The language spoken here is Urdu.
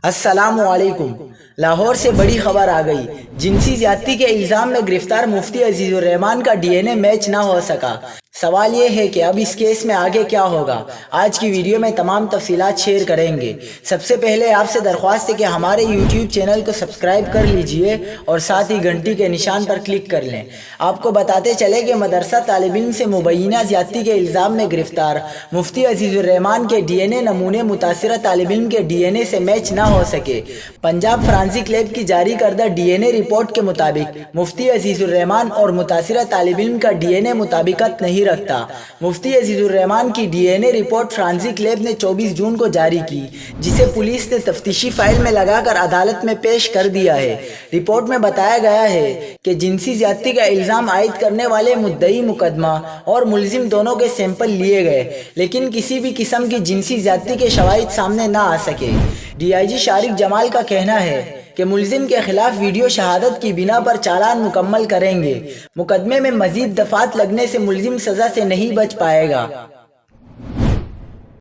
السلام علیکم۔ لاہور سے بڑی خبر آ گئی۔ جنسی زیادتی کے الزام میں گرفتار مفتی عزیز الرحمان کا ڈی این اے میچ نہ ہو سکا۔ سوال یہ ہے کہ اب اس کیس میں آگے کیا ہوگا؟ آج کی ویڈیو میں تمام تفصیلات شیئر کریں گے۔ سب سے پہلے آپ سے درخواست ہے کہ ہمارے یوٹیوب چینل کو سبسکرائب کر لیجئے اور ساتھ ہی گھنٹی کے نشان پر کلک کر لیں۔ آپ کو بتاتے چلے کہ مدرسہ طالب علم سے مبینہ زیادتی کے الزام میں گرفتار مفتی عزیز الرحمان کے ڈی این اے نمونے متاثرہ طالب علم کے ڈی این اے سے میچ نہ ہو سکے۔ پنجاب فرانسک لیب کی جاری کردہ ڈی این اے رپورٹ کے مطابق مفتی عزیز الرحمان اور متاثرہ طالب علم کا ڈی این اے مطابقت نہیں رکھتا۔ مفتی عزیز الرحمان کی ڈی این اے رپورٹ فرانسک لیب نے 24 جون کو جاری کی، جسے پولیس نے تفتیشی فائل میں لگا کر عدالت میں پیش کر دیا ہے۔ رپورٹ میں بتایا گیا ہے کہ جنسی زیادتی کا الزام عائد کرنے والے مدعی مقدمہ اور ملزم دونوں کے سیمپل لیے گئے، لیکن کسی بھی قسم کی جنسی زیادتی کے شواہد سامنے نہ آ سکے۔ ڈی آئی جی شارق جمال کا کہنا ہے کہ ملزم کے خلاف ویڈیو شہادت کی بنا پر چالان مکمل کریں گے۔ مقدمے میں مزید دفعات لگنے سے ملزم سزا سے نہیں بچ پائے گا۔